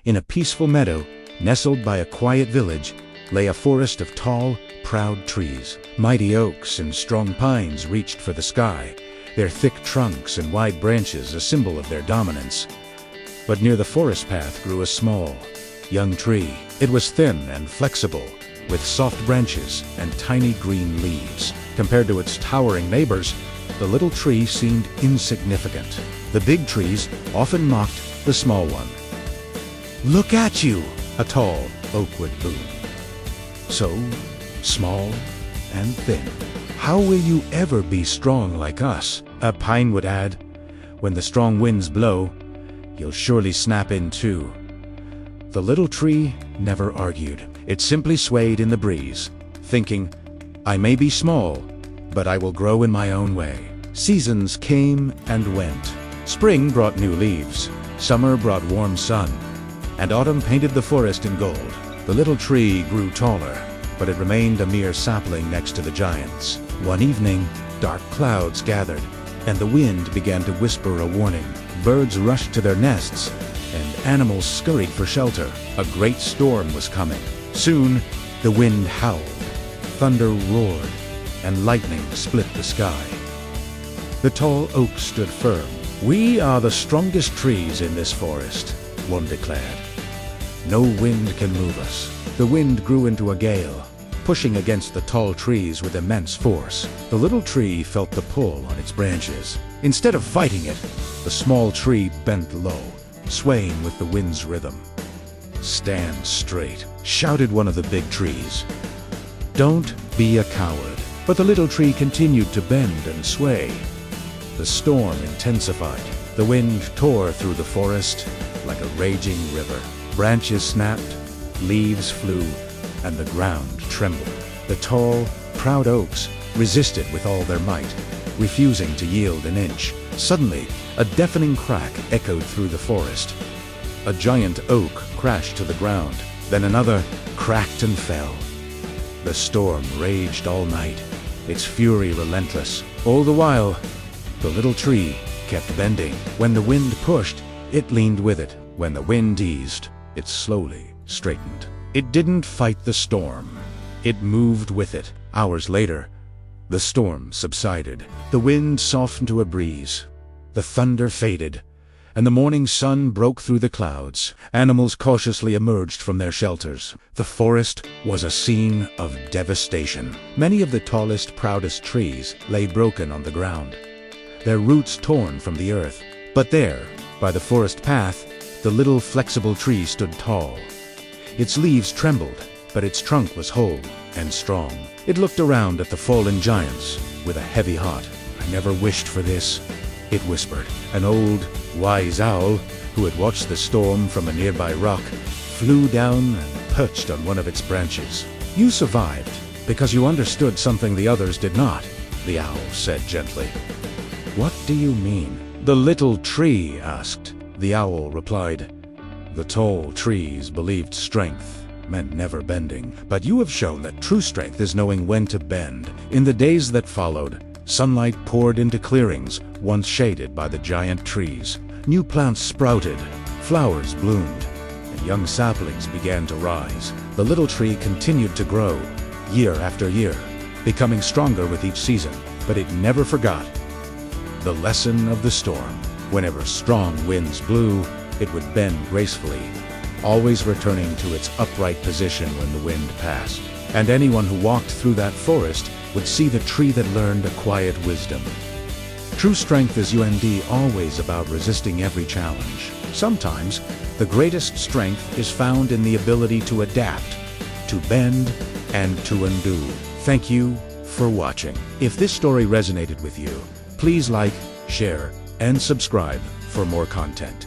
In a peaceful meadow, nestled by a quiet village, lay a forest of tall, proud trees. Mighty oaks and strong pines reached for the sky, their thick trunks and wide branches a symbol of their dominance. But near the forest path grew a small, young tree. It was thin and flexible, with soft branches and tiny green leaves. Compared to its towering neighbors, the little tree seemed insignificant. The big trees often mocked the small one. "Look at you!" a tall oak would boom. "So small and thin. How will you ever be strong like us?" a pine would add. "When the strong winds blow, you'll surely snap in too." The little tree never argued. It simply swayed in the breeze, thinking, "I may be small, but I will grow in my own way." Seasons came and went. Spring brought new leaves, summer brought warm sun, and autumn painted the forest in gold. The little tree grew taller, but it remained a mere sapling next to the giants. One evening, dark clouds gathered, and the wind began to whisper a warning. Birds rushed to their nests, and animals scurried for shelter. A great storm was coming. Soon, the wind howled, thunder roared, and lightning split the sky. The tall oak stood firm. "We are the strongest trees in this forest," one declared. "No wind can move us." The wind grew into a gale, pushing against the tall trees with immense force. The little tree felt the pull on its branches. Instead of fighting it, the small tree bent low, swaying with the wind's rhythm. "Stand straight," shouted one of the big trees. "Don't be a coward." But the little tree continued to bend and sway. The storm intensified. The wind tore through the forest like a raging river. Branches snapped, leaves flew, and the ground trembled. The tall, proud oaks resisted with all their might, refusing to yield an inch. Suddenly, a deafening crack echoed through the forest. A giant oak crashed to the ground, then another cracked and fell. The storm raged all night, its fury relentless. All the while, the little tree kept bending. When the wind pushed, it leaned with it. When the wind eased, it slowly straightened. It didn't fight the storm. It moved with it. Hours later, the storm subsided. The wind softened to a breeze. The thunder faded, and the morning sun broke through the clouds. Animals cautiously emerged from their shelters. The forest was a scene of devastation. Many of the tallest, proudest trees lay broken on the ground, their roots torn from the earth. But there, by the forest path, the little flexible tree stood tall. Its leaves trembled, but its trunk was whole and strong. It looked around at the fallen giants with a heavy heart. "I never wished for this," it whispered. An old, wise owl, who had watched the storm from a nearby rock, flew down and perched on one of its branches. "You survived because you understood something the others did not," the owl said gently. "What do you mean?" the little tree asked. The owl replied, "The tall trees believed strength meant never bending, but you have shown that true strength is knowing when to bend." In the days that followed, sunlight poured into clearings once shaded by the giant trees. New plants sprouted, flowers bloomed, and young saplings began to rise. The little tree continued to grow, year after year, becoming stronger with each season, but it never forgot the lesson of the storm. Whenever strong winds blew, it would bend gracefully, always returning to its upright position when the wind passed. And anyone who walked through that forest would see the tree that learned a quiet wisdom. True strength is always about resisting every challenge. Sometimes, the greatest strength is found in the ability to adapt, to bend, and to undo. Thank you for watching. If this story resonated with you, please like, share, and subscribe for more content.